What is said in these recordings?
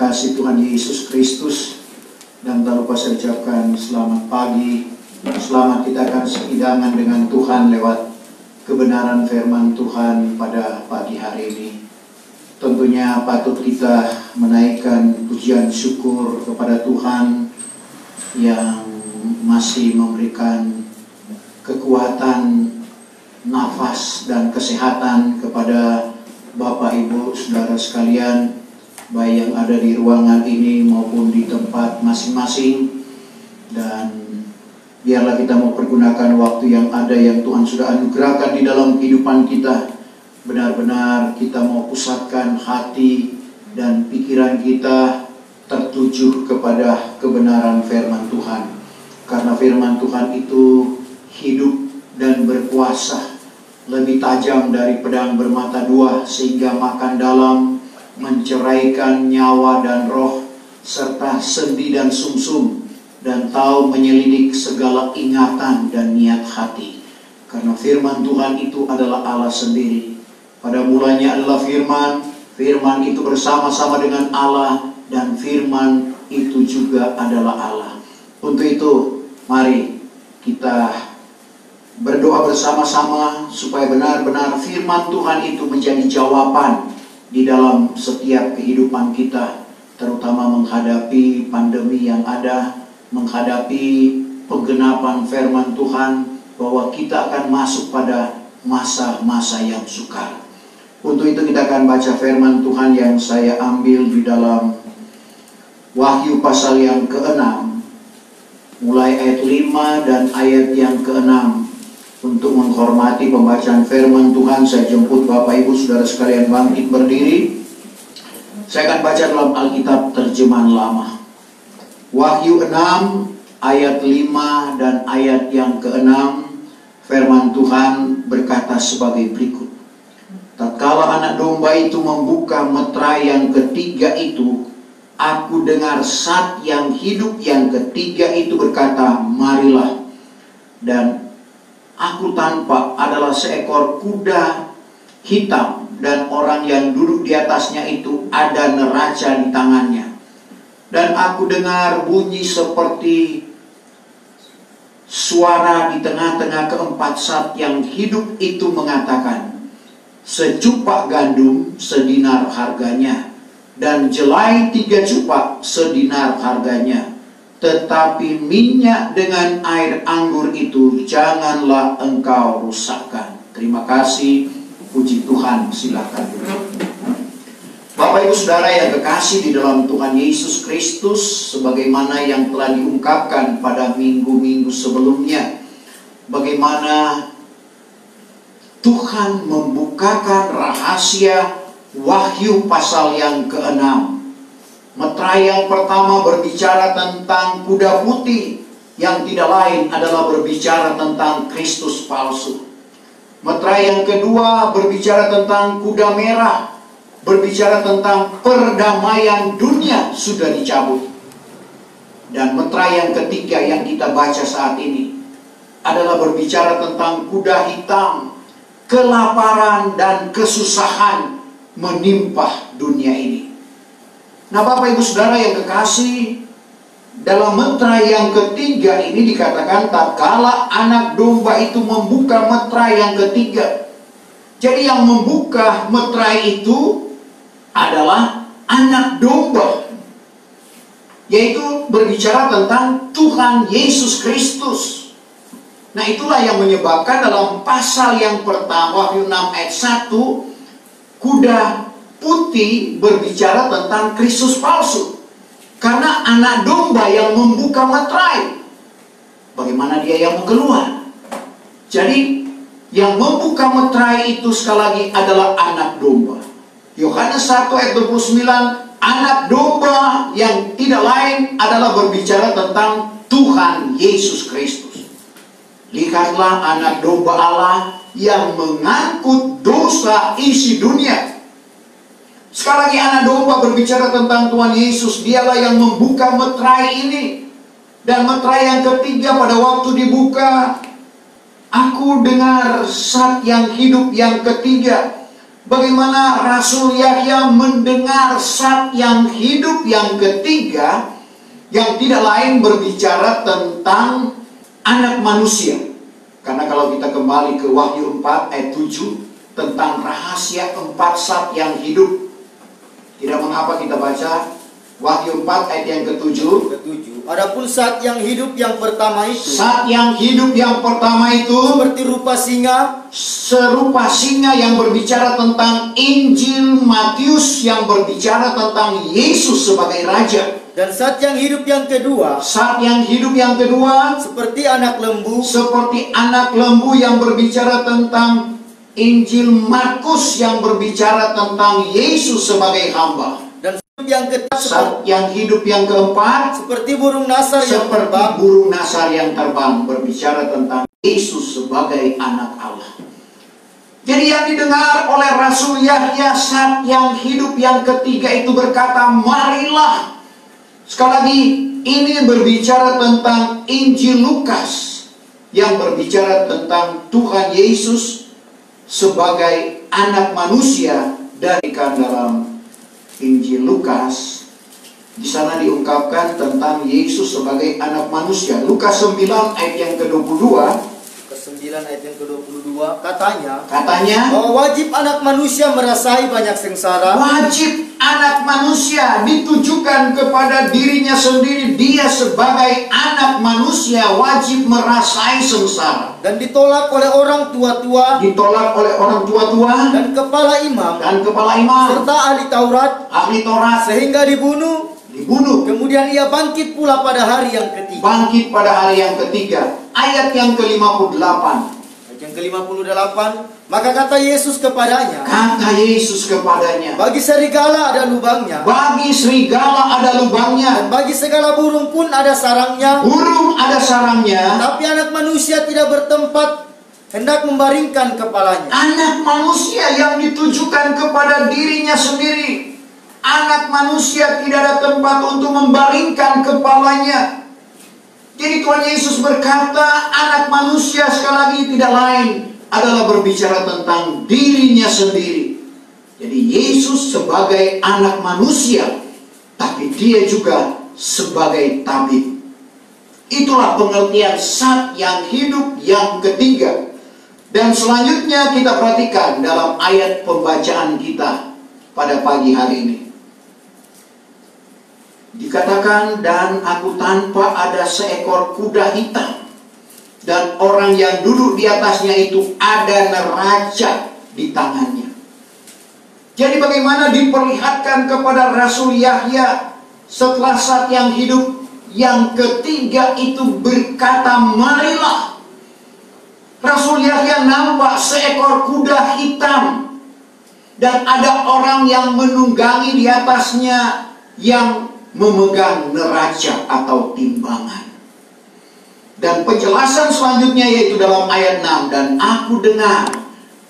kasih Tuhan Yesus Kristus, dan tak lupa saya ucapkan selamat pagi. Selamat kita akan sehidangan dengan Tuhan lewat kebenaran firman Tuhan pada pagi hari ini. Tentunya patut kita menaikkan pujian syukur kepada Tuhan yang masih memberikan kekuatan, nafas, dan kesehatan kepada Bapak, Ibu, Saudara sekalian, baik yang ada di ruangan ini maupun di tempat masing-masing. Dan biarlah kita mau pergunakan waktu yang ada yang Tuhan sudah anugerahkan di dalam kehidupan kita. Benar-benar kita mau pusatkan hati dan pikiran kita tertuju kepada kebenaran firman Tuhan. Karena firman Tuhan itu hidup dan berkuasa, lebih tajam dari pedang bermata dua, sehingga makan dalam, menceraikan nyawa dan roh, serta sendi dan sumsum, dan tahu menyelidik segala ingatan dan niat hati. Karena firman Tuhan itu adalah Allah sendiri. Pada mulanya adalah firman, firman itu bersama-sama dengan Allah, dan firman itu juga adalah Allah. Untuk itu, mari kita berdoa bersama-sama supaya benar-benar firman Tuhan itu menjadi jawaban di dalam setiap kehidupan kita, terutama menghadapi pandemi yang ada, menghadapi penggenapan firman Tuhan, bahwa kita akan masuk pada masa-masa yang sukar. Untuk itu kita akan baca firman Tuhan yang saya ambil di dalam Wahyu pasal yang ke-6, mulai ayat 5 dan ayat yang ke-6. Untuk menghormati pembacaan firman Tuhan, saya jemput Bapak, Ibu, Saudara sekalian bangkit berdiri. Saya akan baca dalam Alkitab terjemahan lama. Wahyu 6 ayat 5 dan ayat yang ke-6. Firman Tuhan berkata sebagai berikut. Tatkala anak domba itu membuka meterai yang ketiga itu, aku dengar zat yang hidup yang ketiga itu berkata, marilah. Dan aku tampak adalah seekor kuda hitam, dan orang yang duduk di atasnya itu ada neraca di tangannya. Dan aku dengar bunyi seperti suara di tengah-tengah keempat zat yang hidup itu mengatakan, secupak gandum sedinar harganya, dan jelai 3 cupak sedinar harganya. Tetapi minyak dengan air anggur itu janganlah engkau rusakkan. Terima kasih, puji Tuhan, silakan. Bapak, Ibu, Saudara yang kekasih di dalam Tuhan Yesus Kristus, sebagaimana yang telah diungkapkan pada minggu-minggu sebelumnya, bagaimana Tuhan membukakan rahasia Wahyu pasal yang ke-6. Meterai yang pertama berbicara tentang kuda putih, yang tidak lain adalah berbicara tentang Kristus palsu. Meterai yang kedua berbicara tentang kuda merah, berbicara tentang perdamaian dunia sudah dicabut. Dan meterai yang ketiga yang kita baca saat ini adalah berbicara tentang kuda hitam, kelaparan dan kesusahan menimpa dunia ini. Nah, Bapak, Ibu, Saudara yang kekasih, dalam meterai yang ketiga ini dikatakan tatkala anak domba itu membuka meterai yang ketiga. Jadi yang membuka meterai itu adalah anak domba, yaitu berbicara tentang Tuhan Yesus Kristus. Nah, itulah yang menyebabkan dalam pasal yang pertama, Wahyu 6 ayat 1, kuda putih berbicara tentang Kristus palsu. Karena anak domba yang membuka meterai, bagaimana dia yang mau keluar? Jadi yang membuka meterai itu sekali lagi adalah anak domba. Yohanes 1 ayat 29, anak domba yang tidak lain adalah berbicara tentang Tuhan Yesus Kristus. Lihatlah anak domba Allah yang mengangkut dosa isi dunia. Sekali lagi anak domba berbicara tentang Tuhan Yesus. Dialah yang membuka meterai ini. Dan meterai yang ketiga pada waktu dibuka, aku dengar zat yang hidup yang ketiga bagaimana Rasul Yahya mendengar zat yang hidup yang ketiga, yang tidak lain berbicara tentang anak manusia. Karena kalau kita kembali ke Wahyu 4 ayat 7 tentang rahasia 4 zat yang hidup, tidak mengapa kita baca Wahyu 4 ayat yang ke-7. Adapun zat yang hidup yang pertama itu, zat yang hidup yang pertama itu seperti rupa singa, serupa singa, yang berbicara tentang Injil Matius yang berbicara tentang Yesus sebagai Raja. dan zat yang hidup yang kedua, Zat yang hidup yang kedua seperti anak lembu, seperti anak lembu, yang berbicara tentang Injil Markus yang berbicara tentang Yesus sebagai hamba. dan zat yang ketiga Zat yang hidup yang keempat seperti burung nasar yang seperti terbang, burung nasar yang terbang, berbicara tentang Yesus sebagai anak Allah. Jadi yang didengar oleh Rasul Yahya, zat yang hidup yang ketiga itu berkata, marilah. Sekali lagi, ini berbicara tentang Injil Lukas yang berbicara tentang Tuhan Yesus sebagai anak manusia. Dari dalam Injil Lukas, di sana diungkapkan tentang Yesus sebagai anak manusia. Lukas 9 ayat yang ke-22. ke-9 ayat yang ke-22 katanya Katanya, bahwa wajib anak manusia merasai banyak sengsara. wajib anak manusia ditujukan kepada dirinya sendiri. Dia sebagai anak manusia wajib merasai sengsara, Dan ditolak oleh orang tua-tua, ditolak oleh orang tua-tua dan kepala imam, dan kepala imam, serta ahli Taurat, ahli Taurat, sehingga dibunuh. Kemudian ia bangkit pula pada hari yang ketiga. bangkit pada hari yang ketiga. Ayat yang ke-58. Ayat yang ke-58, maka kata Yesus kepadanya, Kata Yesus kepadanya, bagi serigala ada lubangnya, bagi serigala ada dan lubangnya, bagi segala burung pun ada sarangnya, burung ada sarangnya, tapi anak manusia tidak bertempat hendak membaringkan kepalanya. anak manusia yang ditujukan kepada dirinya sendiri. Anak manusia tidak ada tempat untuk membaringkan kepalanya. Jadi Tuhan Yesus berkata, anak manusia sekali lagi tidak lain adalah berbicara tentang dirinya sendiri. Jadi Yesus sebagai anak manusia, tapi dia juga sebagai tabib. Itulah pengertian zat yang hidup yang ketiga. Dan selanjutnya kita perhatikan dalam ayat pembacaan kita pada pagi hari ini. Dikatakan, dan aku tanpa ada seekor kuda hitam, dan orang yang duduk di atasnya itu ada neraca di tangannya. Jadi bagaimana diperlihatkan kepada Rasul Yahya setelah zat yang hidup yang ketiga itu berkata, marilah. Rasul Yahya nampak seekor kuda hitam, dan ada orang yang menunggangi di atasnya yang memegang neraca atau timbangan. Dan penjelasan selanjutnya yaitu dalam ayat 6. Dan aku dengar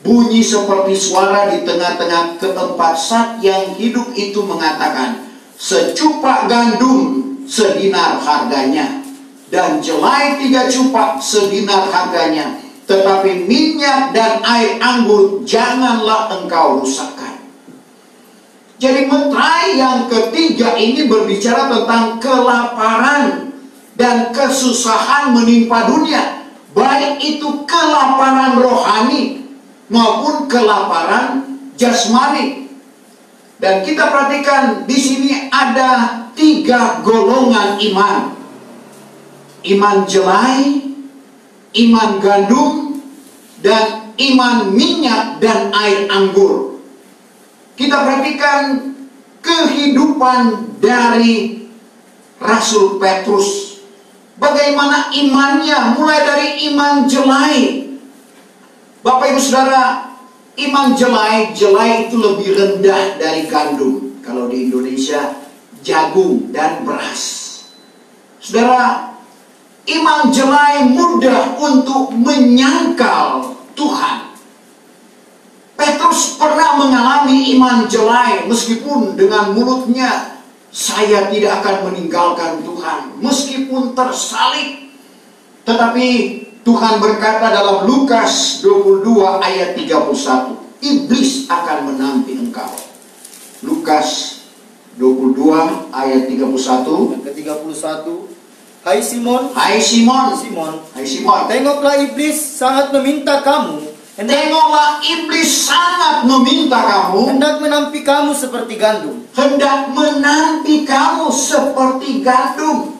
bunyi seperti suara di tengah-tengah keempat zat yang hidup itu mengatakan, secupak gandum sedinar harganya, dan jelai 3 cupak sedinar harganya, tetapi minyak dan air anggur janganlah engkau rusakkan. Jadi meterai yang ketiga ini berbicara tentang kelaparan dan kesusahan menimpa dunia, baik itu kelaparan rohani maupun kelaparan jasmani. Dan kita perhatikan di sini ada 3 golongan iman: iman jelai, iman gandum, dan iman minyak dan air anggur. Kita perhatikan kehidupan dari Rasul Petrus. Bagaimana imannya, mulai dari iman jelai. Bapak Ibu Saudara, iman jelai itu lebih rendah dari gandum. Kalau di Indonesia, jagung dan beras. Saudara, iman jelai mudah untuk menyangkal Tuhan. Petrus pernah mengalami iman jelai, meskipun dengan mulutnya, saya tidak akan meninggalkan Tuhan, meskipun tersalib. Tetapi Tuhan berkata dalam Lukas 22 ayat 31, iblis akan menanti engkau. Lukas 22 ayat 31. Yang ke-31. Hai Simon, Hai Simon, Simon, hai Simon, tengoklah iblis sangat meminta kamu, tengoklah iblis sangat meminta kamu, hendak menampi kamu seperti gandum. hendak menanti kamu seperti gandum.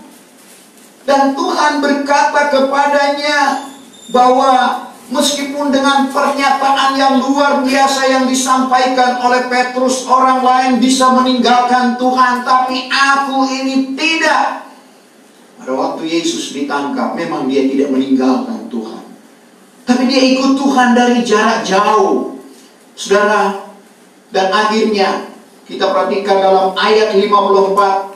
Dan Tuhan berkata kepadanya bahwa meskipun dengan pernyataan yang luar biasa yang disampaikan oleh Petrus, orang lain bisa meninggalkan Tuhan, tapi aku ini tidak. Pada waktu Yesus ditangkap, memang dia tidak meninggalkan Tuhan, tapi dia ikut Tuhan dari jarak jauh, saudara. Dan akhirnya kita perhatikan dalam ayat 54,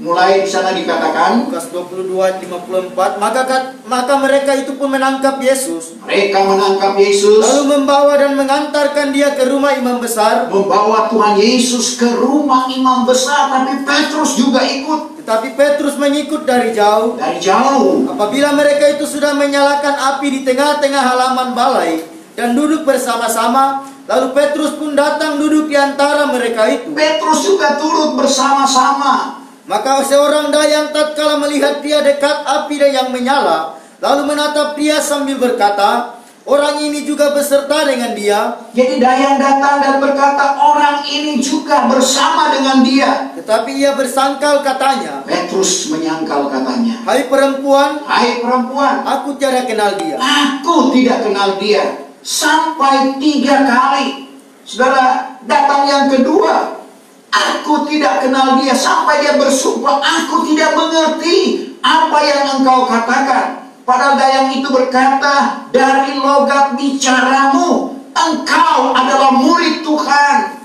mulai di sana dikatakan, Lukas 22 ayat 54, maka mereka itu pun menangkap Yesus. Mereka menangkap Yesus, Lalu membawa dan mengantarkan dia ke rumah imam besar. membawa Tuhan Yesus ke rumah imam besar, tapi Petrus juga ikut Tetapi Petrus mengikut dari jauh. dari jauh. Apabila mereka itu sudah menyalakan api di tengah-tengah halaman balai dan duduk bersama-sama, lalu Petrus pun datang duduk di antara mereka itu. Petrus juga turut bersama-sama. Maka seorang dayang tatkala melihat dia dekat api yang menyala, lalu menatap dia sambil berkata, orang ini juga beserta dengan dia. Jadi dayang datang dan berkata, orang ini juga bersama dengan dia. Tetapi ia bersangkal katanya, Petrus menyangkal katanya, hai perempuan, hai perempuan, aku tiada kenal dia. aku tidak kenal dia. Sampai 3 kali. Saudara, datang yang kedua, aku tidak kenal dia. Sampai dia bersumpah, aku tidak mengerti apa yang engkau katakan. Padahal dayang itu berkata, dari logat bicaramu, engkau adalah murid Tuhan.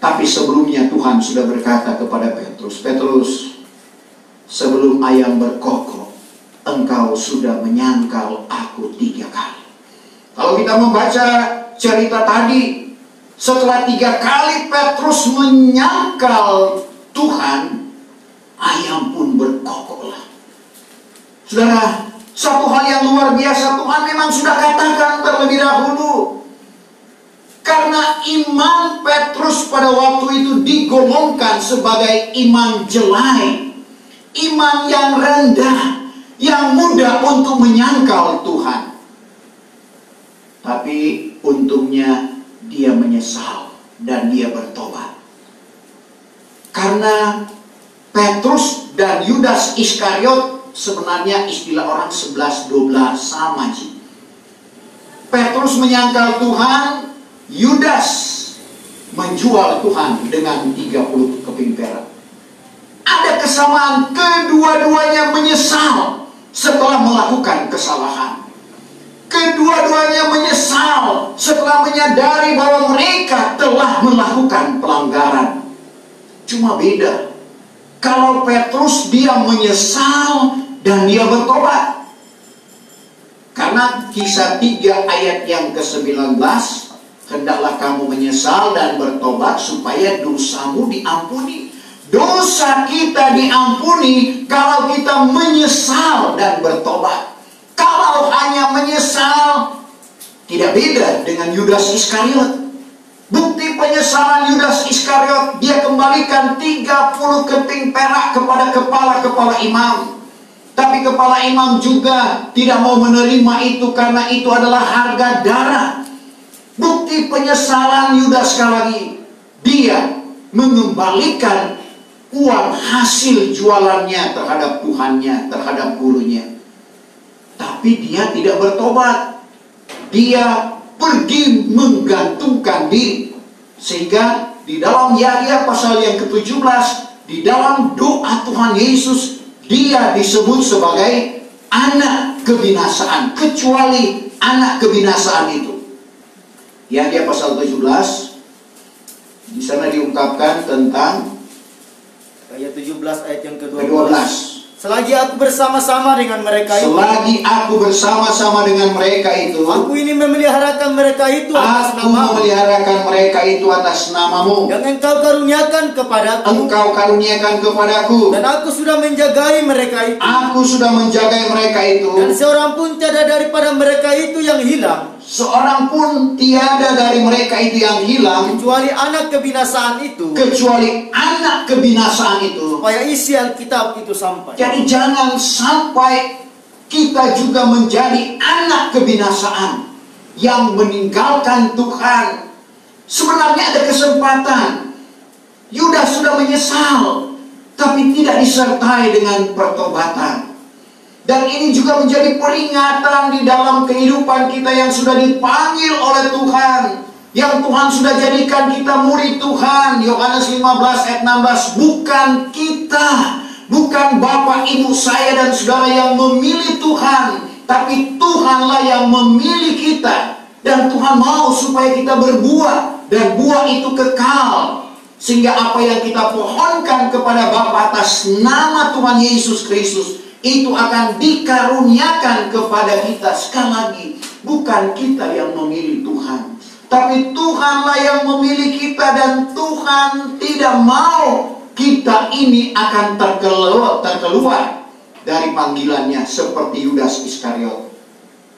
Tapi sebelumnya Tuhan sudah berkata kepada Petrus, Petrus, sebelum ayam berkokok, engkau sudah menyangkal aku 3 kali. Kalau kita membaca cerita tadi, setelah 3 kali Petrus menyangkal Tuhan, ayam pun berkokoklah. Saudara, satu hal yang luar biasa Tuhan memang sudah katakan terlebih dahulu. Karena iman Petrus pada waktu itu digolongkan sebagai iman jelai, iman yang rendah, yang mudah untuk menyangkal Tuhan. Tapi untungnya dia menyesal dan dia bertobat. Karena Petrus dan Yudas Iskariot sebenarnya istilah orang 11-12 sama sih. Petrus menyangkal Tuhan, Yudas menjual Tuhan dengan 30 keping perak. Ada kesamaan, kedua-duanya menyesal setelah melakukan kesalahan. Kedua-duanya menyesal setelah menyadari bahwa mereka telah melakukan pelanggaran. Cuma beda, kalau Petrus dia menyesal dan dia bertobat. Karena Kisah 3 ayat yang ke-19, hendaklah kamu menyesal dan bertobat supaya dosamu diampuni. Dosa kita diampuni kalau kita menyesal dan bertobat. Kalau hanya menyesal, tidak beda dengan Yudas Iskariot. Bukti penyesalan Yudas Iskariot, dia kembalikan 30 keping perak kepada kepala-kepala imam. Tapi kepala imam juga tidak mau menerima itu karena itu adalah harga darah. Bukti penyesalan Yudas sekali lagi, dia mengembalikan uang hasil jualannya terhadap Tuhannya, terhadap gurunya. Tapi dia tidak bertobat. Dia pergi menggantungkan diri. Sehingga di dalam Yahya pasal yang ke-17, di dalam doa Tuhan Yesus, dia disebut sebagai anak kebinasaan, kecuali anak kebinasaan itu. Yahya pasal 17, di sana diungkapkan tentang Ayat 17 ayat yang ke-12. ke-12. Selagi aku bersama-sama dengan mereka itu, Selagi aku bersama-sama dengan mereka itu, aku ini memeliharakan mereka itu atas aku namamu, memeliharakan mereka itu atas namamu. yang engkau karuniakan kepadaku, Engkau karuniakan kepadaku. dan aku sudah menjagai mereka itu, Aku sudah menjaga mereka itu. dan seorang pun tiada daripada mereka itu yang hilang, seorang pun tiada dari mereka itu yang hilang, kecuali anak kebinasaan itu, kecuali anak kebinasaan itu. supaya isi Alkitab itu sampai. Jadi jangan sampai kita juga menjadi anak kebinasaan yang meninggalkan Tuhan. Sebenarnya ada kesempatan. Yudas sudah menyesal, tapi tidak disertai dengan pertobatan. Dan ini juga menjadi peringatan di dalam kehidupan kita yang sudah dipanggil oleh Tuhan, yang Tuhan sudah jadikan kita murid Tuhan. Yohanes 15 ayat 16, bukan kita, bukan bapak ibu saya dan saudara yang memilih Tuhan, tapi Tuhanlah yang memilih kita. Dan Tuhan mau supaya kita berbuah, dan buah itu kekal. Sehingga apa yang kita pohonkan kepada Bapa atas nama Tuhan Yesus Kristus, itu akan dikaruniakan kepada kita. Sekali lagi, bukan kita yang memilih Tuhan, tapi Tuhanlah yang memilih kita. Dan Tuhan tidak mau kita ini akan terkeluar dari panggilannya seperti Yudas Iskariot.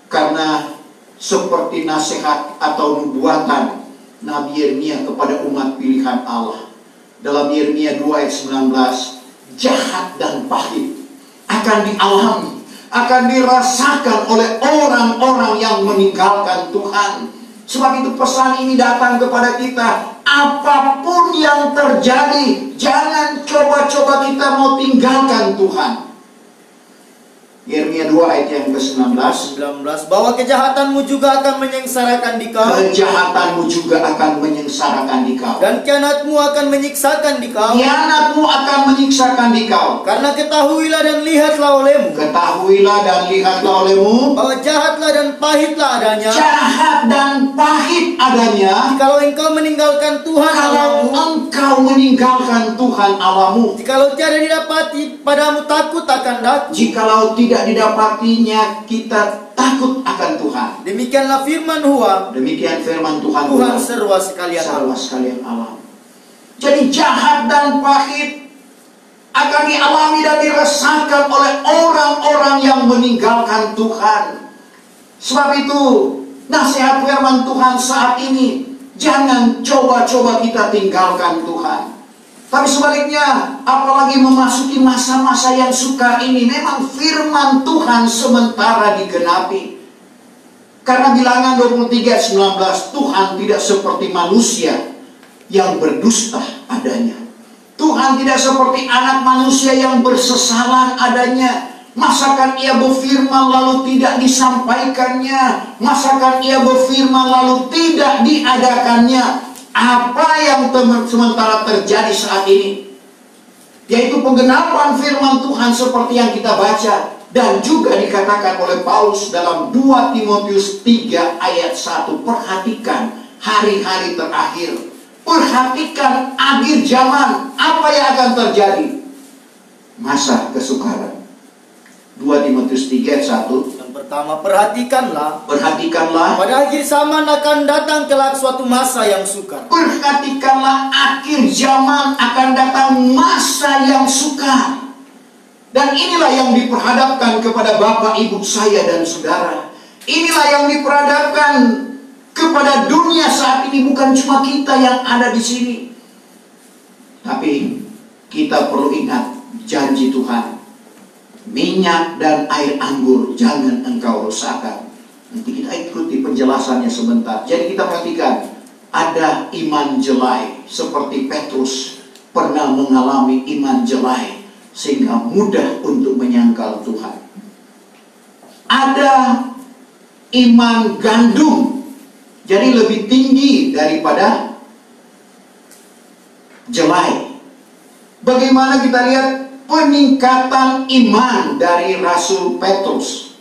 Karena seperti nasihat atau nubuatan Nabi Yeremia kepada umat pilihan Allah dalam Yeremia 2 ayat 19, jahat dan pahit akan dialami, akan dirasakan oleh orang-orang yang meninggalkan Tuhan. Sebab itu pesan ini datang kepada kita. Apapun yang terjadi, jangan coba-coba kita mau tinggalkan Tuhan. Yeremia 2 ayat yang ke-19, bahwa kejahatanmu juga akan menyengsarakan dikau, kejahatanmu juga akan menyengsarakan dikau, dan khianatmu akan menyiksakan dikau, khianatmu akan menyiksakan dikau. Karena ketahuilah dan lihatlah olehmu, ketahuilah dan lihatlah olehmu, bahwa jahatlah dan pahitlah adanya, jahat dan pahit adanya, jikalau engkau meninggalkan Tuhan kalau Allahmu, engkau meninggalkan Tuhan Allahmu, jikalau tiada didapati padamu takut akan Daku, jikalau tidak didapatinya kita takut akan Tuhan. Demikianlah firman Huang, Demikian firman Tuhan serwa sekalian alam. Jadi jahat dan pahit akan dialami dan dirasakan oleh orang-orang yang meninggalkan Tuhan. Sebab itu nasihat firman Tuhan saat ini, jangan coba-coba kita tinggalkan Tuhan. Tapi sebaliknya, apalagi memasuki masa-masa yang sukar ini, memang firman Tuhan sementara digenapi. Karena bilangan 23:19, Tuhan tidak seperti manusia yang berdusta adanya. Tuhan tidak seperti anak manusia yang bersesalan adanya. Masakan ia berfirman lalu tidak disampaikannya? Masakan ia berfirman lalu tidak diadakannya? Apa yang sementara terjadi saat ini, yaitu penggenapan firman Tuhan seperti yang kita baca. Dan juga dikatakan oleh Paulus dalam 2 Timotius 3 ayat 1. Perhatikan hari-hari terakhir, perhatikan akhir zaman. Apa yang akan terjadi? Masa kesukaran. 2 Timotius 3 ayat 1. Pertama, perhatikanlah pada akhir zaman akan datang kelak suatu masa yang sukar. Perhatikanlah, akhir zaman akan datang masa yang sukar. Dan inilah yang diperhadapkan kepada Bapak Ibu saya dan saudara. Inilah yang diperhadapkan kepada dunia saat ini. Bukan cuma kita yang ada di sini, tapi kita perlu ingat janji Tuhan. Minyak dan air anggur jangan engkau rusakkan. Nanti kita ikuti penjelasannya sebentar. Jadi kita perhatikan, ada iman jelai. Seperti Petrus pernah mengalami iman jelai, sehingga mudah untuk menyangkal Tuhan. Ada iman gandum, jadi lebih tinggi daripada jelai. Bagaimana kita lihat peningkatan iman dari Rasul Petrus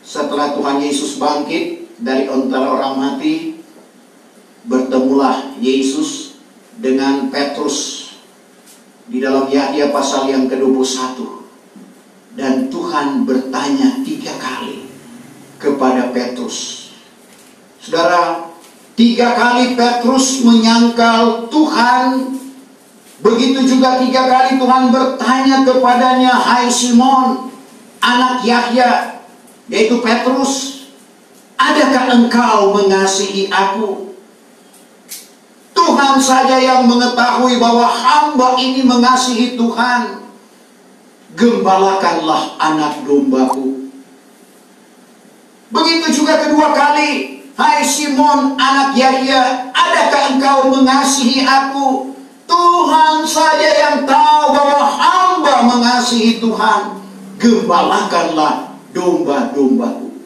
setelah Tuhan Yesus bangkit dari antara orang mati. Bertemulah Yesus dengan Petrus di dalam Yahya pasal yang ke-21, dan Tuhan bertanya 3 kali kepada Petrus. Saudara, 3 kali Petrus menyangkal Tuhan. Begitu juga 3 kali Tuhan bertanya kepadanya, hai Simon, anak Yahya, yaitu Petrus, adakah engkau mengasihi aku? Tuhan saja yang mengetahui bahwa hamba ini mengasihi Tuhan. Gembalakanlah anak dombaku. Begitu juga kedua kali. Hai Simon anak Yahya, adakah engkau mengasihi aku? Tuhan saja yang tahu bahwa hamba mengasihi Tuhan. Gembalakanlah domba-dombaku.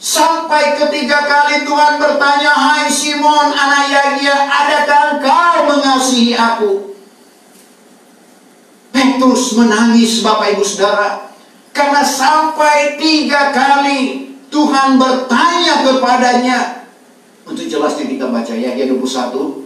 Sampai ketiga kali Tuhan bertanya, hai Simon anak Yahya, adakah engkau mengasihi aku? Petrus menangis, Bapak Ibu Saudara, karena sampai 3 kali Tuhan bertanya kepadanya. Untuk jelasnya kita baca Yahya 21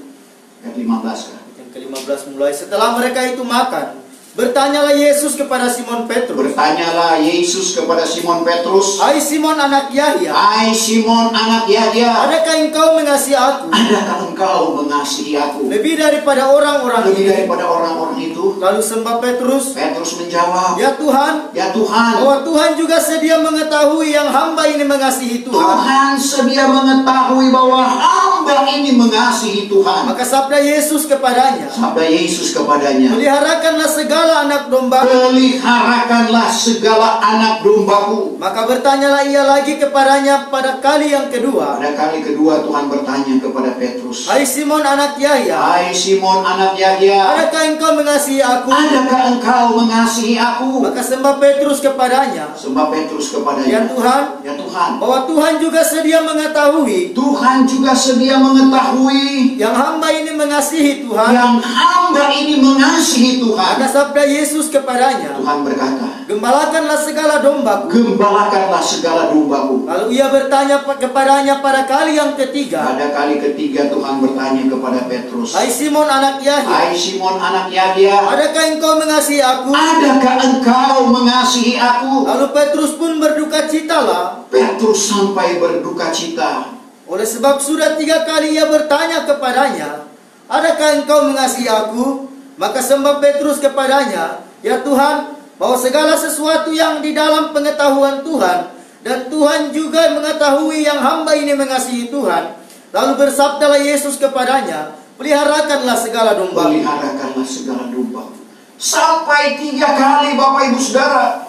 ayat 15. Yang ke-15 mulai, setelah mereka itu makan, bertanyalah Yesus kepada Simon Petrus. Bertanyalah Yesus kepada Simon Petrus. Hai Simon anak Yahya. Hai Simon anak Yahya. Adakah engkau mengasihi aku? Adakah engkau mengasihi aku? Lebih daripada orang-orang Lebih itu. daripada orang-orang itu. Lalu sembah Petrus. Petrus menjawab. Ya Tuhan. Ya Tuhan. Bahwa Tuhan juga sedia mengetahui yang hamba ini mengasihi Tuhan. Tuhan sedia mengetahui bahwa hamba ini mengasihi Tuhan. Maka sabda Yesus kepadanya. Sabda Yesus kepadanya. Peliharakanlah segala anak domba. Peliharakanlah segala anak dombaku. Maka bertanyalah ia lagi kepadanya pada kali yang kedua. Pada kali kedua Tuhan bertanya kepada Petrus. Hai Simon anak Yahya. Hai Simon anak Yahya. Adakah engkau mengasihi aku? Adakah engkau mengasihi aku? Maka sembah Petrus kepadanya. Sembah Petrus kepadanya. Ya Tuhan. Ya Tuhan. Bahwa Tuhan juga sedia mengetahui. Tuhan juga sedia mengetahui Yang hamba ini mengasihi Tuhan. yang hamba ini mengasihi Tuhan. Maka sabda Yesus kepadanya. Tuhan berkata, Gembalakanlah segala dombaku. gembalakanlah segala dombaku. Lalu ia bertanya kepadanya pada kali yang ketiga. Pada kali ketiga Tuhan bertanya kepada Petrus. Hai Simon anak Yahya. Hai Simon anak Yahya. Adakah engkau mengasihi aku? Adakah engkau mengasihi aku? Lalu Petrus pun berduka citalah. Petrus sampai berduka cita. Oleh sebab sudah 3 kali ia bertanya kepadanya, adakah engkau mengasihi aku? Maka sembah Petrus kepadanya, ya Tuhan, bahwa segala sesuatu yang di dalam pengetahuan Tuhan, dan Tuhan juga mengetahui yang hamba ini mengasihi Tuhan. Lalu bersabdalah Yesus kepadanya, peliharakanlah segala domba. Peliharakanlah segala domba. Sampai 3 kali Bapak Ibu Saudara,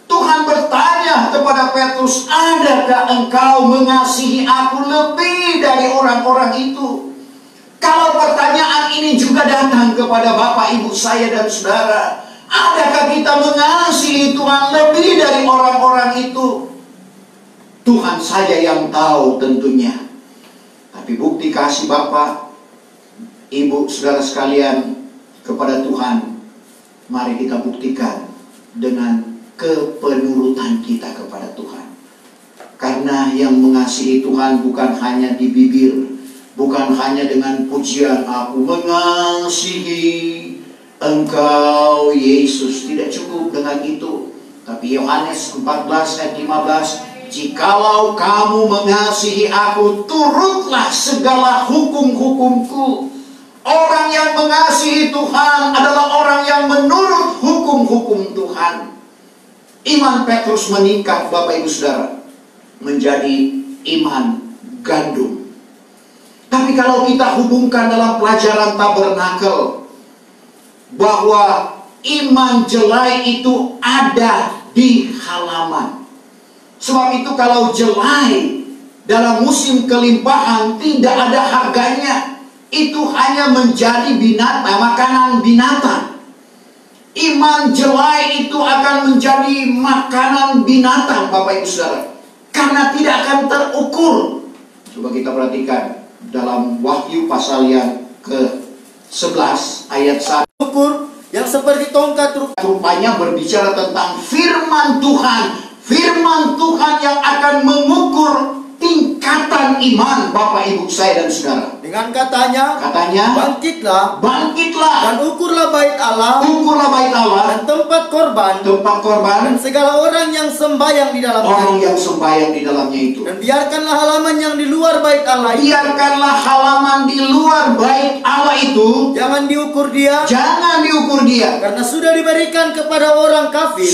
Tuhan bertanya kepada Petrus, adakah engkau mengasihi aku lebih dari orang-orang itu? Kalau pertanyaan ini juga datang kepada Bapak Ibu saya dan saudara, adakah kita mengasihi Tuhan lebih dari orang-orang itu? Tuhan saja yang tahu tentunya. Tapi bukti kasih Bapak, Ibu, saudara sekalian kepada Tuhan, mari kita buktikan dengan kepenurutan kita kepada Tuhan. Karena yang mengasihi Tuhan bukan hanya di bibir, bukan hanya dengan pujian, aku mengasihi Engkau Yesus. Tidak cukup dengan itu. Tapi Yohanes 14 ayat 15, jikalau kamu mengasihi aku, turutlah segala hukum-hukumku. Orang yang mengasihi Tuhan adalah orang yang menurut hukum-hukum Tuhan. Iman Petrus meningkat, Bapak Ibu Saudara, menjadi iman gandum. Tapi kalau kita hubungkan dalam pelajaran tabernakel, bahwa iman jelai itu ada di halaman. Sebab itu kalau jelai dalam musim kelimpahan tidak ada harganya, itu hanya menjadi binatang, makanan binatang. Iman jelai itu akan menjadi makanan binatang, Bapak Ibu Saudara, karena tidak akan terukur. Coba kita perhatikan dalam Wahyu pasal yang ke-11 ayat 1. Ukur yang seperti tongkat Rupanya berbicara tentang firman Tuhan. Firman Tuhan yang akan mengukur tingkatan iman Bapak Ibu saya dan saudara. Dengan katanya, bangkitlah dan ukurlah bait Allah, dan tempat korban, dan segala orang yang sembahyang di dalamnya, itu. Dan biarkanlah halaman yang di luar bait Allah itu, jangan diukur dia, karena sudah diberikan kepada orang kafir,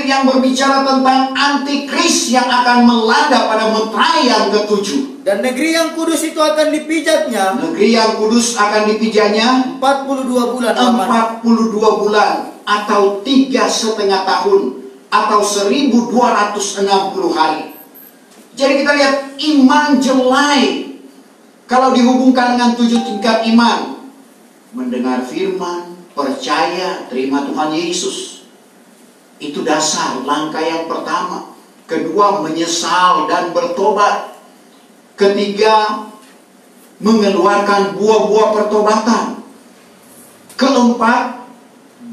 yang berbicara tentang antikris yang akan melanda pada meterai yang ke-7. Dan negeri yang kudus itu akan dipijatnya. 42 bulan lamanya. 42 bulan atau 3,5 tahun atau 1260 hari. Jadi kita lihat iman jelai kalau dihubungkan dengan 7 tingkat iman. Mendengar firman, percaya, terima Tuhan Yesus. Itu dasar, langkah yang pertama. Kedua, menyesal dan bertobat. Ketiga, mengeluarkan buah-buah pertobatan. Keempat,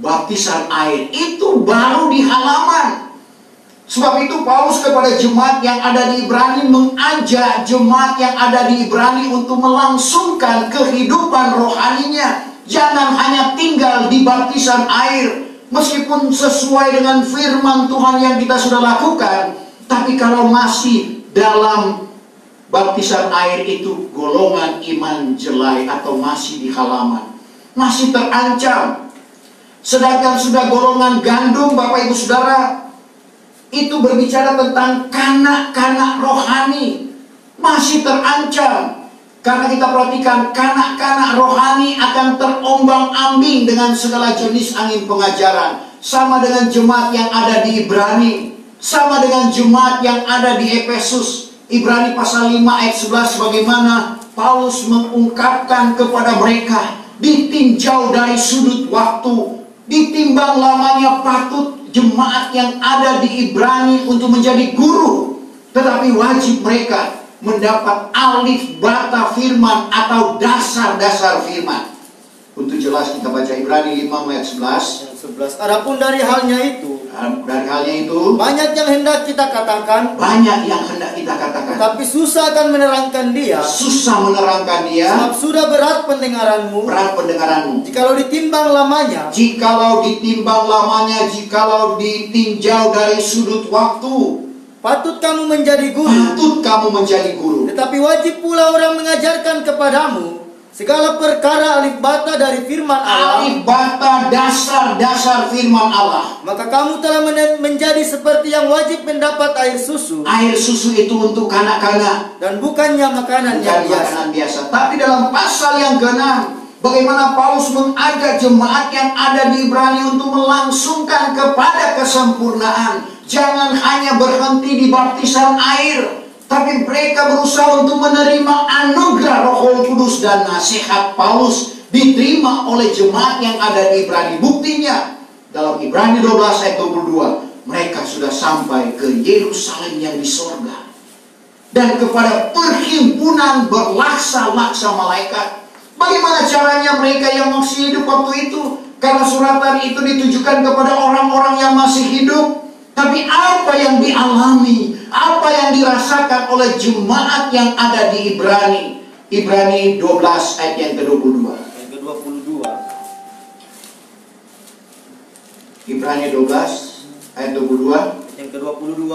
baptisan air. Itu baru di halaman. Sebab itu Paulus kepada jemaat yang ada di Ibrani mengajak jemaat yang ada di Ibrani untuk melangsungkan kehidupan rohaninya. Jangan hanya tinggal di baptisan air. Meskipun sesuai dengan firman Tuhan yang kita sudah lakukan, tapi kalau masih dalam baptisan air itu golongan iman jelai atau masih di halaman, masih terancam. Sedangkan sudah golongan gandum, Bapak Ibu Saudara, itu berbicara tentang kanak-kanak rohani, masih terancam. Karena kita perhatikan, kanak-kanak rohani akan terombang-ambing dengan segala jenis angin pengajaran. Sama dengan jemaat yang ada di Ibrani, sama dengan jemaat yang ada di Efesus. Ibrani pasal 5 ayat 11, bagaimana Paulus mengungkapkan kepada mereka, ditinjau dari sudut waktu, ditimbang lamanya patut jemaat yang ada di Ibrani untuk menjadi guru. Tetapi wajib mereka mendapat alif bata firman atau dasar-dasar firman. Untuk jelas kita baca Ibrani 5 ayat 11. Adapun dari halnya itu, banyak yang hendak kita katakan, tapi susah akan menerangkan dia. Sebab sudah berat pendengaranmu. Jikalau ditimbang lamanya, jikalau ditinjau dari sudut waktu, patut kamu menjadi guru. Tetapi wajib pula orang mengajarkan kepadamu segala perkara alif bata dari firman Allah. Alif bata, dasar-dasar firman Allah. Maka kamu telah menjadi seperti yang wajib mendapat air susu. Air susu itu untuk kanak-kanak, dan bukannya makanan yang biasa. Tapi dalam pasal yang ke-6, bagaimana Paulus mengajak jemaat yang ada di Ibrani untuk melangsungkan kepada kesempurnaan. Jangan hanya berhenti di baptisan air, tapi mereka berusaha untuk menerima anugerah Roh Kudus dan nasihat Paulus diterima oleh jemaat yang ada di Ibrani. Buktinya dalam Ibrani 12 ayat 22, mereka sudah sampai ke Yerusalem yang di sorga dan kepada perhimpunan berlaksa-laksa malaikat. Bagaimana caranya mereka yang masih hidup waktu itu? Karena suratan itu ditujukan kepada orang-orang yang masih hidup. Tapi apa yang dialami, apa yang dirasakan oleh jemaat yang ada di Ibrani? Ibrani 12 ayat yang ke-22. Ibrani 12 ayat 22. Yang ke-22.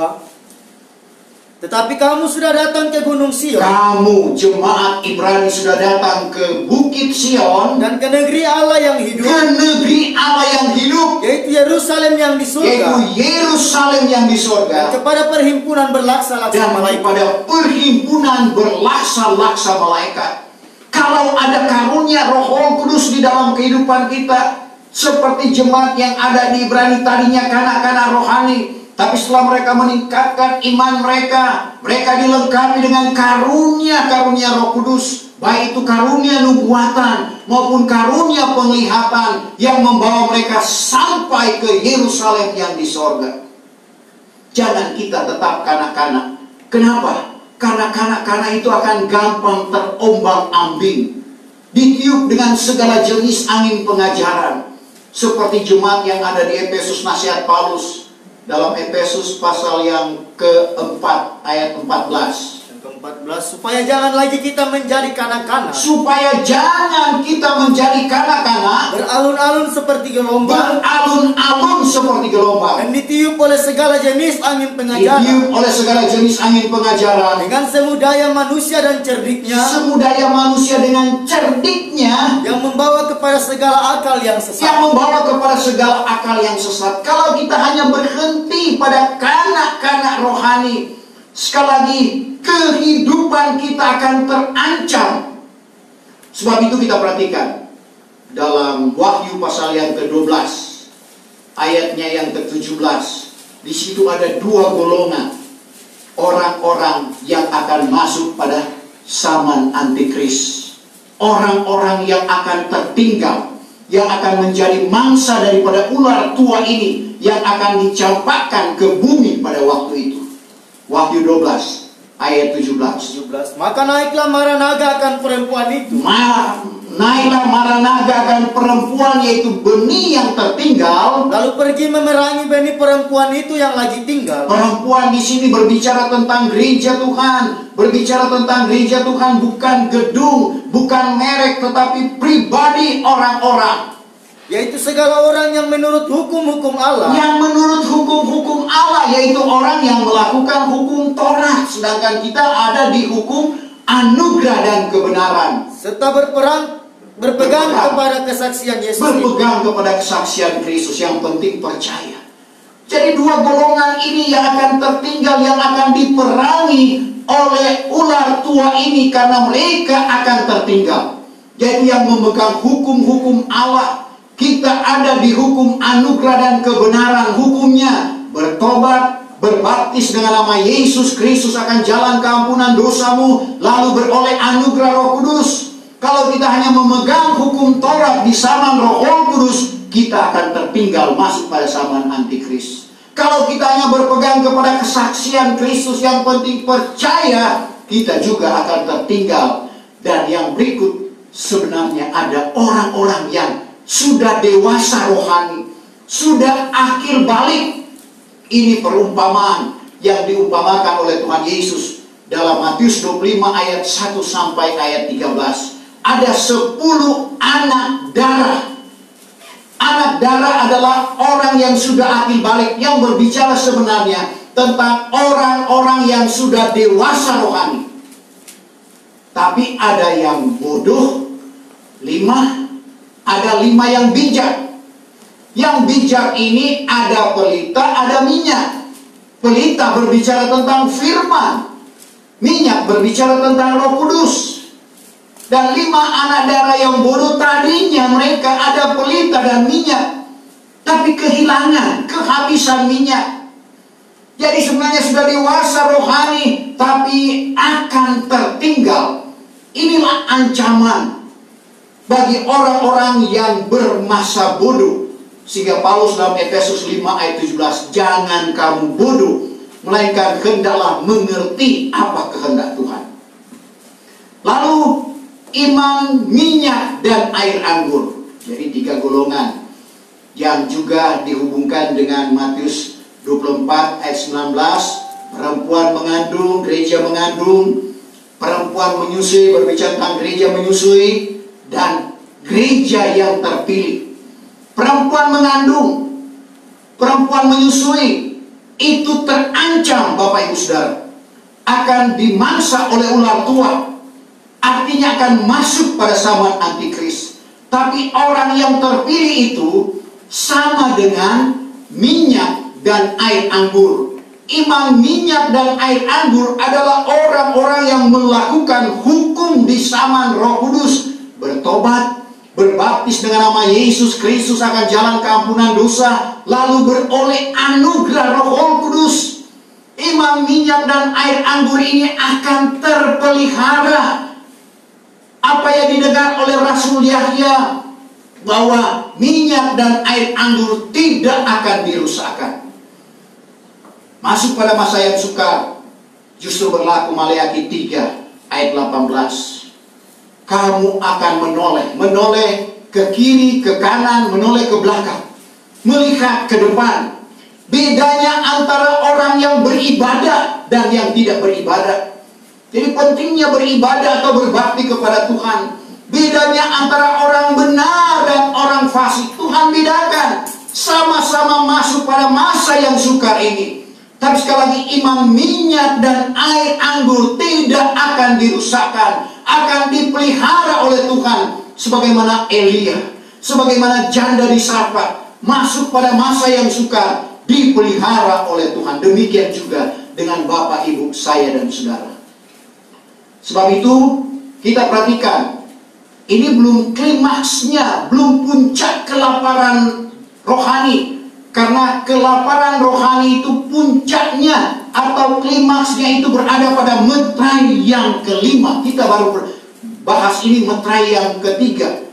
Tetapi kamu sudah datang ke Gunung Sion. Kamu jemaat Ibrani sudah datang ke Bukit Sion dan ke negeri Allah yang hidup. Yaitu Yerusalem yang di surga. Dan kepada perhimpunan berlaksa-laksa malaikat. Kalau ada karunia Roh Kudus di dalam kehidupan kita, seperti jemaat yang ada di Ibrani tadinya kanak-kanak rohani, tapi setelah mereka meningkatkan iman mereka dilengkapi dengan karunia-karunia Roh Kudus, baik itu karunia nubuatan maupun karunia penglihatan yang membawa mereka sampai ke Yerusalem yang di sorga. Jangan kita tetap kanak-kanak. Kenapa? Karena kanak-kanak itu akan gampang terombang-ambing, ditiup dengan segala jenis angin pengajaran, seperti jemaat yang ada di Efesus. Nasihat Paulus dalam Efesus pasal yang ke-4 ayat 14. 14, supaya jangan lagi kita menjadi kanak-kanak, supaya jangan kita menjadi kanak-kanak, beralun-alun seperti gelombang, beralun-alun seperti gelombang, dan ditiup oleh segala jenis angin pengajaran, ditiup oleh segala jenis angin pengajaran, dengan semudaya manusia dan cerdiknya, semudaya manusia dengan cerdiknya, yang membawa kepada segala akal yang sesat. yang membawa kepada segala akal yang sesat. Kalau kita hanya berhenti pada kanak-kanak rohani, sekali lagi kehidupan kita akan terancam. Sebab itu kita perhatikan dalam Wahyu pasal yang ke-12, ayatnya yang ke-17. Di situ ada dua golongan orang-orang yang akan masuk pada zaman antikris. Orang-orang yang akan tertinggal, yang akan menjadi mangsa daripada ular tua ini, yang akan dicampakkan ke bumi pada waktu itu. Wahyu 12 ayat 17. Maka naiklah mara naga akan perempuan itu, Naiklah mara naga akan perempuan, yaitu benih yang tertinggal, lalu pergi memerangi benih perempuan itu yang lagi tinggal. Perempuan di sini berbicara tentang gereja Tuhan, berbicara tentang gereja Tuhan, bukan gedung, bukan merek, tetapi pribadi orang-orang, yaitu segala orang yang menurut hukum-hukum Allah, yang menurut hukum-hukum Allah, yaitu orang yang melakukan hukum Taurat, sedangkan kita ada di hukum anugerah dan kebenaran, serta berpegang kepada kesaksian Yesus. Berpegang kepada kesaksian Kristus. Yang penting percaya. Jadi dua golongan ini yang akan tertinggal, yang akan diperangi oleh ular tua ini, karena mereka akan tertinggal. Jadi yang memegang hukum-hukum Allah. Kita ada di hukum anugerah dan kebenaran. Hukumnya bertobat, berbaptis dengan nama Yesus Kristus akan jalan keampunan dosamu, lalu beroleh anugerah Roh Kudus. Kalau kita hanya memegang hukum Taurat di zaman Roh Kudus, kita akan tertinggal masuk pada zaman antikris. Kalau kita hanya berpegang kepada kesaksian Kristus, yang penting percaya, kita juga akan tertinggal. Dan yang berikut, sebenarnya ada orang-orang yang sudah dewasa rohani, sudah akhir balik. Ini perumpamaan yang diumpamakan oleh Tuhan Yesus dalam Matius 25 ayat 1 sampai ayat 13. Ada 10 anak darah. Anak darah adalah orang yang sudah akhir balik, yang berbicara sebenarnya tentang orang-orang yang sudah dewasa rohani. Tapi ada yang bodoh, 5. Ada 5 yang bijak. Yang bijak ini ada pelita, ada minyak. Pelita berbicara tentang firman, minyak berbicara tentang Roh Kudus. Dan 5 anak darah yang bodoh, tadinya mereka ada pelita dan minyak, tapi kehilangan, kehabisan minyak. Jadi sebenarnya sudah dewasa rohani, tapi akan tertinggal. Inilah ancaman bagi orang-orang yang bermasa bodoh. Sehingga Paulus dalam Efesus 5 ayat 17, jangan kamu bodoh, melainkan hendaklah mengerti apa kehendak Tuhan. Lalu iman, minyak, dan air anggur. Jadi 3 golongan yang juga dihubungkan dengan Matius 24 ayat 19. Perempuan mengandung, gereja mengandung. Perempuan menyusui, berbicara tentang gereja menyusui. Dan gereja yang terpilih. Perempuan mengandung, perempuan menyusui, itu terancam, Bapak Ibu Saudara, akan dimangsa oleh ular tua. Artinya akan masuk pada zaman antikris. Tapi orang yang terpilih itu sama dengan minyak dan air anggur. Iman, minyak, dan air anggur adalah orang-orang yang melakukan hukum di zaman Roh Kudus. Bertobat, berbaptis dengan nama Yesus Kristus akan jalan keampunan dosa, lalu beroleh anugerah Roh Kudus. Iman, minyak, dan air anggur ini akan terpelihara. Apa yang didengar oleh Rasul Yahya, bahwa minyak dan air anggur tidak akan dirusakkan. Masuk pada masa yang sukar, justru berlaku Maleakhi 3 ayat 18. Kamu akan menoleh ke kiri, ke kanan, menoleh ke belakang, melihat ke depan. Bedanya antara orang yang beribadah dan yang tidak beribadah. Jadi pentingnya beribadah atau berbakti kepada Tuhan. Bedanya antara orang benar dan orang fasik, Tuhan bedakan. Sama-sama masuk pada masa yang sukar ini. Tapi sekali lagi, iman minyak dan air anggur tidak akan dirusakkan, akan dipelihara oleh Tuhan. Sebagaimana Elia, sebagaimana janda di Sarfat, masuk pada masa yang sukar, dipelihara oleh Tuhan. Demikian juga dengan Bapak, Ibu, saya dan saudara. Sebab itu kita perhatikan, ini belum klimaksnya, belum puncak kelaparan rohani. Karena kelaparan rohani itu puncaknya atau klimaksnya itu berada pada meterai yang kelima. Kita baru bahas ini meterai yang ketiga.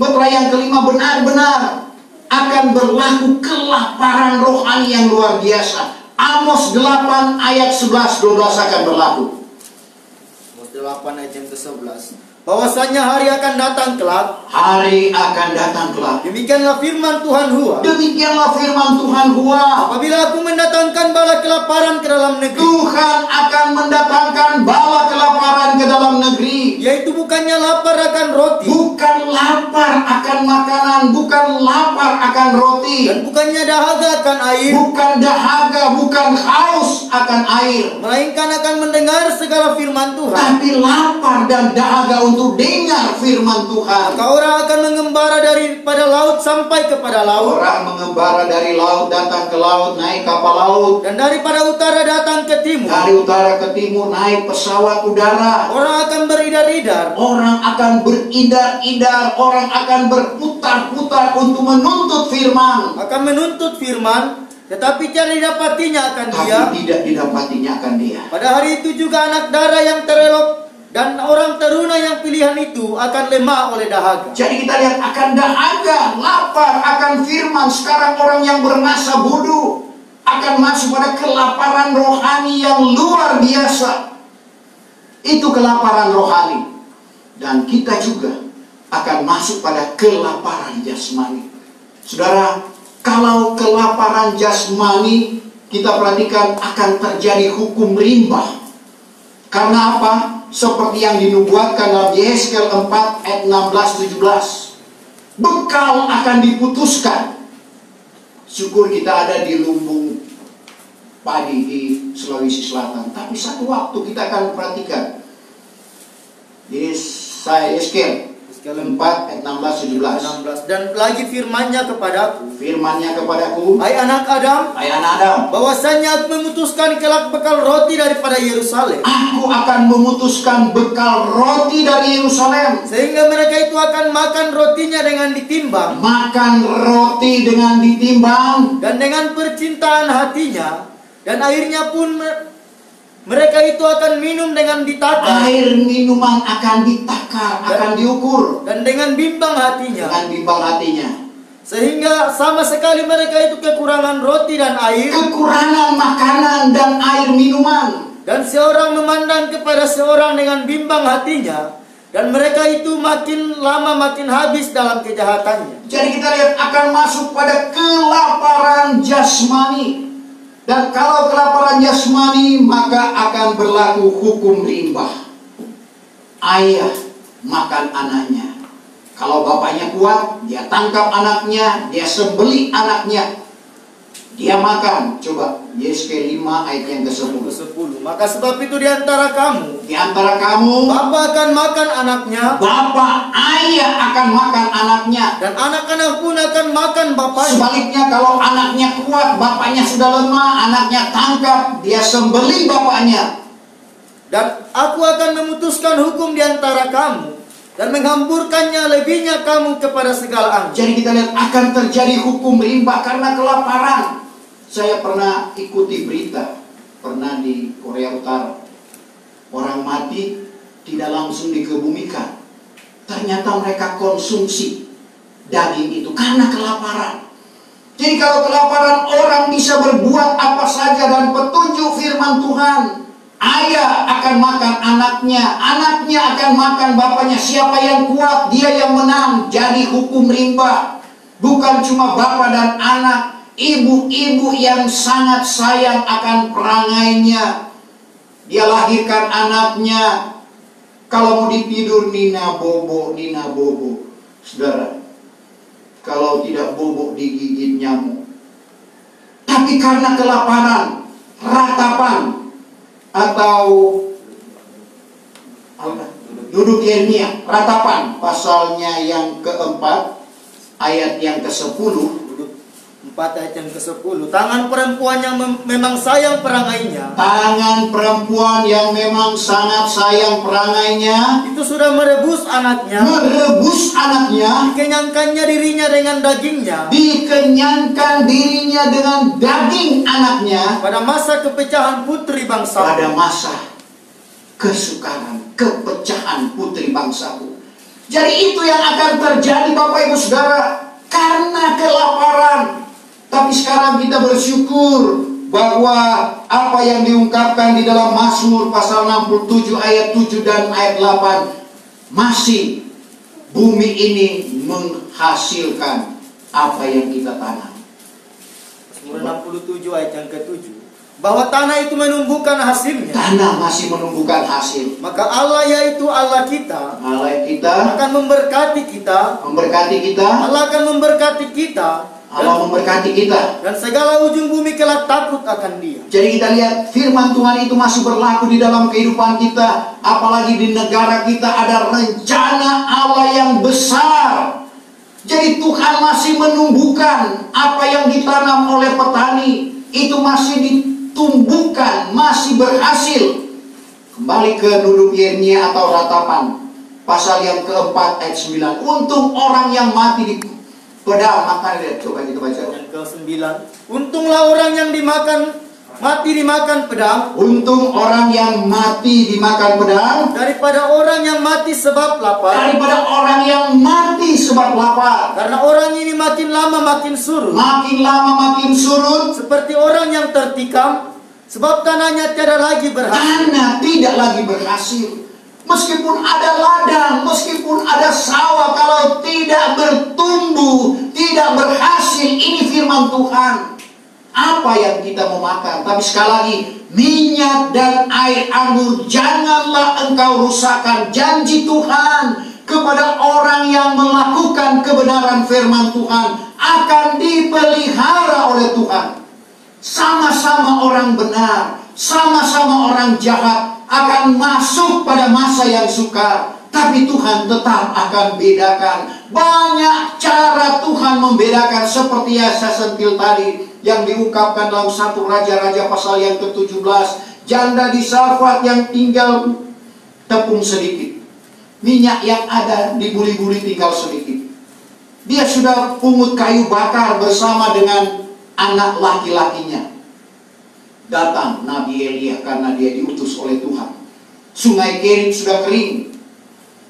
Meterai yang kelima benar-benar akan berlaku kelaparan rohani yang luar biasa. Amos 8 ayat 11-12 akan berlaku. 8 ayat yang ke-11. Bahwasanya hari akan datang kelak. Hari akan datang kelak. Demikianlah firman Tuhan Hua. Demikianlah firman Tuhan Hua. Apabila aku mendatangkan bala kelaparan ke dalam negeri. Tuhan akan mendatangkan bala kelaparan ke dalam negeri. Yaitu bukannya lapar akan roti. Bukan lapar akan makanan. Bukan lapar akan roti. Dan bukannya dahaga akan air. Bukan dahaga, bukan haus akan air. Melainkan akan mendengar segala firman Tuhan. Tapi lapar dan dahaga untuk dengar firman Tuhan. Maka orang akan mengembara daripada laut sampai kepada laut. Orang mengembara dari laut datang ke laut, naik kapal laut. Dan daripada utara datang ke timur. Dari utara ke timur naik pesawat udara. Orang akan beridar-idar. Orang akan beridar-idar. Orang akan berputar-putar untuk menuntut firman. Akan menuntut firman, tetapi tidak didapatinya akan dia. Tapi tidak didapatinya akan dia. Pada hari itu juga anak darah yang terelok dan orang teruna yang pilihan itu akan lemah oleh dahaga. Jadi kita lihat akan dahaga, lapar akan firman. Sekarang orang yang bermasa bodoh akan masuk pada kelaparan rohani yang luar biasa. Itu kelaparan rohani. Dan kita juga akan masuk pada kelaparan jasmani. Saudara, kalau kelaparan jasmani, kita perhatikan akan terjadi hukum rimba. Karena apa? Seperti yang dinubuatkan dalam Yeskel 4 ayat 16-17. Bekal akan diputuskan. Syukur kita ada di lumbung padi di Sulawesi Selatan. Tapi satu waktu kita akan perhatikan. Yeskel 4 ayat 16-17. Dan lagi firman-Nya kepadaku. Firman-Nya kepadaku. Hai anak Adam. Hai anak Adam. Bahwasanya aku memutuskan kelak bekal roti daripada Yerusalem. Aku akan memutuskan bekal roti dari Yerusalem. Sehingga mereka itu akan makan rotinya dengan ditimbang. Makan roti dengan ditimbang. Dan dengan percintaan hatinya. Dan airnya pun mereka itu akan minum dengan ditakar. Air minuman akan ditakar, akan diukur. Dan dengan bimbang hatinya. Dengan bimbang hatinya. Sehingga sama sekali mereka itu kekurangan roti dan air. Kekurangan makanan dan air minuman. Dan seorang memandang kepada seorang dengan bimbang hatinya. Dan mereka itu makin lama makin habis dalam kejahatannya. Jadi kita lihat akan masuk pada kelaparan jasmani. Dan kalau kelaparan jasmani, maka akan berlaku hukum rimba. Ayah makan anaknya. Kalau bapaknya kuat, dia tangkap anaknya, dia sembelih anaknya. Dia makan. Coba, Yeskel 5 ayat yang ke-10. Maka sebab itu di antara kamu, bapak akan makan anaknya, bapak ayah akan makan anaknya, dan anak-anak pun akan makan bapaknya. Sebaliknya kalau anaknya kuat, bapaknya sudah lemah, anaknya tangkap, dia sembelih bapaknya. Dan aku akan memutuskan hukum di antara kamu dan menghamburkannya lebihnya kamu kepada segala angin. Jadi kita lihat akan terjadi hukum rimba karena kelaparan. Saya pernah ikuti berita, pernah di Korea Utara. Orang mati tidak langsung dikebumikan. Ternyata mereka konsumsi daging itu karena kelaparan. Jadi kalau kelaparan, orang bisa berbuat apa saja dan petunjuk firman Tuhan. Ayah akan makan anaknya, anaknya akan makan bapaknya. Siapa yang kuat, dia yang menang. Jadi hukum rimba. Bukan cuma bapak dan anak, ibu-ibu yang sangat sayang akan perangainya. Dia lahirkan anaknya. Kalau mau ditidur Nina bobo. Saudara, kalau tidak bobo digigit nyamuk. Tapi karena kelaparan, ratapan, atau duduk Yeremia, ratapan, pasalnya yang keempat, ayat yang ke-10. 4 ayat yang ke-10. Tangan perempuan yang memang sayang perangainya. Tangan perempuan yang memang sangat sayang perangainya. Itu sudah merebus anaknya. Merebus anaknya. Dikenyangkannya dirinya dengan dagingnya. Dikenyangkan dirinya dengan daging anaknya. Pada masa kepecahan putri bangsa. Pada masa kesukaran, kepecahan putri bangsaku. Jadi itu yang akan terjadi Bapak Ibu Saudara. Karena kelaparan. Tapi sekarang kita bersyukur bahwa apa yang diungkapkan di dalam Mazmur pasal 67 ayat 7 dan ayat 8, masih bumi ini menghasilkan apa yang kita tanam. Mazmur 67 ayat yang ke-7, bahwa tanah itu menumbuhkan hasilnya. Tanah masih menumbuhkan hasil. Maka Allah, yaitu Allah kita, akan memberkati kita. Allah akan memberkati kita. Allah memberkati kita. Dan segala ujung bumi kelak takut akan Dia. Jadi kita lihat firman Tuhan itu masih berlaku di dalam kehidupan kita. Apalagi di negara kita ada rencana Allah yang besar. Jadi Tuhan masih menumbuhkan apa yang ditanam oleh petani. Itu masih ditumbuhkan, masih berhasil. Kembali ke duduk Yeremia atau ratapan. Pasal yang keempat ayat 9. Untung orang yang mati di pedang makan. Coba kita baca. Yang ke-9. Untunglah orang yang mati dimakan pedang. Untung orang yang mati dimakan pedang daripada orang yang mati sebab lapar. Daripada orang yang mati sebab lapar. Karena orang ini makin lama makin surut. Makin lama makin surut. Seperti orang yang tertikam. Sebab tanahnya tiada lagi berhasil. Tanah tidak lagi berhasil. Meskipun ada ladang, meskipun ada sawah, kalau tidak bertumbuh, tidak berhasil. Ini firman Tuhan. Apa yang kita mau makan? Tapi sekali lagi, minyak dan air anggur janganlah engkau rusakkan. Janji Tuhan kepada orang yang melakukan kebenaran firman Tuhan akan dipelihara oleh Tuhan. Sama-sama orang benar, sama-sama orang jahat akan masuk pada masa yang sukar. Tapi Tuhan tetap akan bedakan. Banyak cara Tuhan membedakan, seperti yang saya sentil tadi, yang diungkapkan dalam 1 Raja-Raja pasal yang ke-17. Janda di Sarfat yang tinggal tepung sedikit. Minyak yang ada di buli-buli tinggal sedikit. Dia sudah pungut kayu bakar bersama dengan anak laki-lakinya. Datang Nabi Elia karena dia diutus oleh Tuhan. Sungai Kerit sudah kering.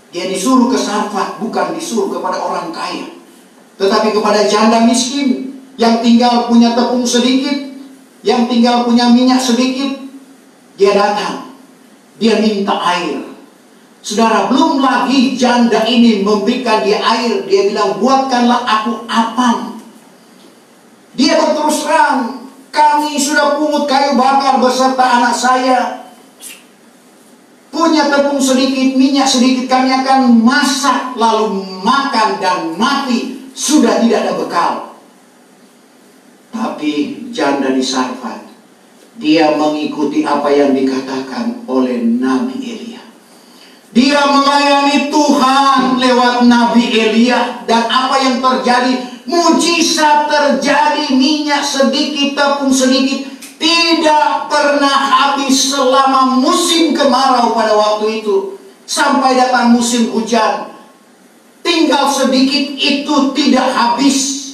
Dia disuruh ke Sarfat, bukan disuruh kepada orang kaya, tetapi kepada janda miskin yang tinggal punya tepung sedikit, yang tinggal punya minyak sedikit. Dia datang, dia minta air. Saudara, belum lagi janda ini memberikan dia air, dia bilang, buatkanlah aku apam. Dia berterus terang, kami sudah pungut kayu bakar beserta anak saya. Punya tepung sedikit, minyak sedikit, kami akan masak, lalu makan dan mati. Sudah tidak ada bekal. Tapi janda di Sarfat, dia mengikuti apa yang dikatakan oleh Nabi Elia. Dia melayani Tuhan lewat Nabi Elia. Dan apa yang terjadi? Mujizat terjadi. Minyak sedikit, tepung sedikit, tidak pernah habis selama musim kemarau pada waktu itu. Sampai datang musim hujan, tinggal sedikit, itu tidak habis.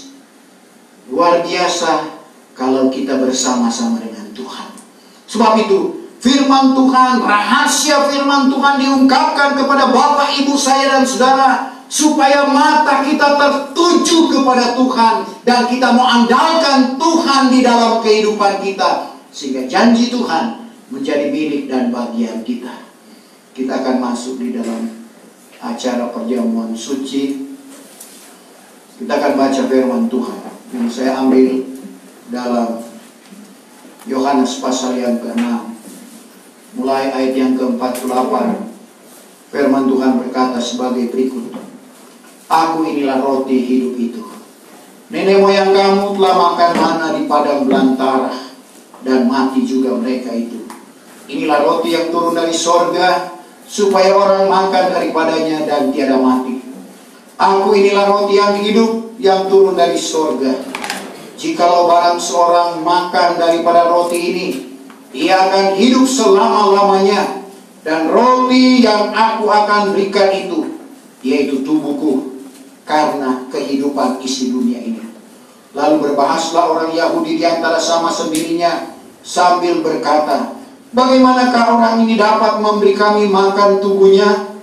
Luar biasa kalau kita bersama-sama dengan Tuhan. Sebab itu firman Tuhan, rahasia firman Tuhan diungkapkan kepada Bapak, Ibu, saya dan saudara, supaya mata kita tertuju kepada Tuhan dan kita mau andalkan Tuhan di dalam kehidupan kita, sehingga janji Tuhan menjadi milik dan bagian kita. Kita akan masuk di dalam acara perjamuan suci. Kita akan baca firman Tuhan yang saya ambil dalam Yohanes pasal yang ke-6 mulai ayat yang ke-48. Firman Tuhan berkata sebagai berikut. Aku inilah roti hidup itu. Nenek moyang kamu telah makan mana di padang belantara, dan mati juga mereka itu. Inilah roti yang turun dari sorga, supaya orang makan daripadanya dan tiada mati. Aku inilah roti yang hidup yang turun dari sorga. Jikalau barang seorang makan daripada roti ini, ia akan hidup selama-lamanya. Dan roti yang aku akan berikan itu, yaitu tubuhku, karena kehidupan isi dunia ini. Lalu berbahaslah orang Yahudi di antara sama sendirinya sambil berkata, bagaimanakah orang ini dapat memberi kami makan tubuhnya?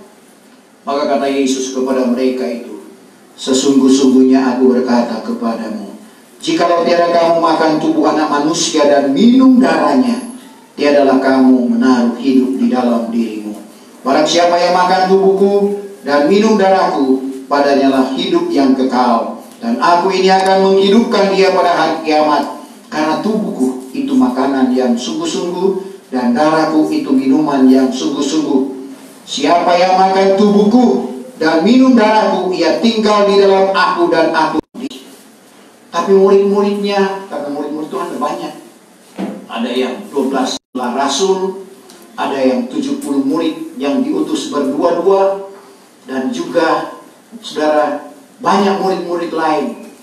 Maka kata Yesus kepada mereka itu, sesungguh-sungguhnya aku berkata kepadamu, jikalau tiada kamu makan tubuh anak manusia dan minum darahnya, tiadalah kamu menaruh hidup di dalam dirimu. Barang siapa yang makan tubuhku dan minum darahku, padanya lah hidup yang kekal, dan aku ini akan menghidupkan dia pada hari kiamat. Karena tubuhku itu makanan yang sungguh-sungguh, dan darahku itu minuman yang sungguh-sungguh. Siapa yang makan tubuhku dan minum darahku, ia tinggal di dalam aku dan aku di. Tapi murid-muridnya, karena murid-murid Tuhan banyak, ada yang 12 rasul, ada yang 70 murid yang diutus berdua-dua, dan juga saudara, banyak murid-murid lain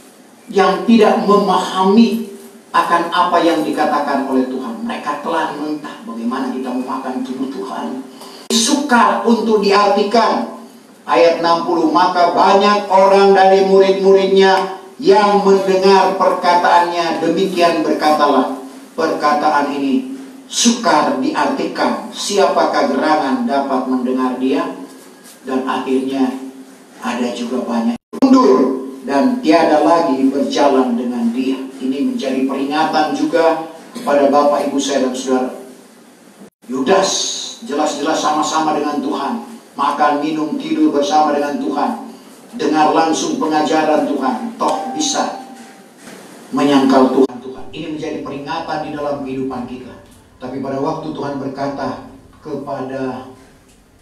yang tidak memahami akan apa yang dikatakan oleh Tuhan. Mereka telah mentah, bagaimana kita memakan tubuh Tuhan. Sukar untuk diartikan. Ayat 60, maka banyak orang dari murid-muridnya yang mendengar perkataannya, demikian berkatalah. Perkataan ini sukar diartikan. Siapakah gerangan dapat mendengar dia? Dan akhirnya ada juga banyak mundur dan tiada lagi berjalan dengan dia. Ini menjadi peringatan juga kepada Bapak, Ibu, saya dan saudara. Yudas jelas-jelas sama-sama dengan Tuhan, makan, minum, tidur bersama dengan Tuhan, dengar langsung pengajaran Tuhan, toh bisa menyangkal Tuhan. Ini menjadi peringatan di dalam kehidupan kita. Tapi pada waktu Tuhan berkata kepada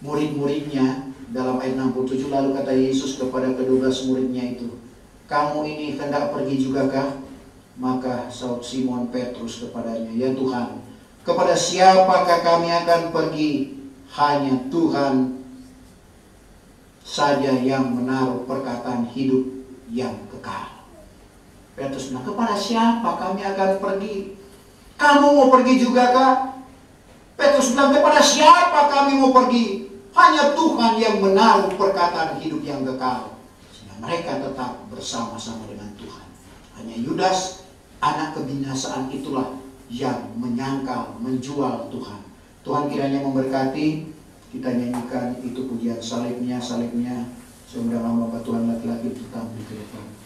murid-muridnya dalam ayat 67, lalu kata Yesus kepada ke-12 muridnya itu, kamu ini hendak pergi juga kah? Maka saud Simon Petrus kepadanya, ya Tuhan, kepada siapakah kami akan pergi? Hanya Tuhan saja yang menaruh perkataan hidup yang kekal. Petrus bilang, kepada siapa kami akan pergi? Kamu mau pergi juga kah? Petrus bilang, kepada siapa kami mau pergi? Hanya Tuhan yang menaruh perkataan hidup yang kekal. Sehingga mereka tetap bersama-sama dengan Tuhan. Hanya Yudas, anak kebinasaan itulah yang menyangkal, menjual Tuhan. Tuhan kiranya memberkati. Kita nyanyikan itu pujian salibnya, salibnya. Semoga hamba Tuhan laki-laki tetap di depan.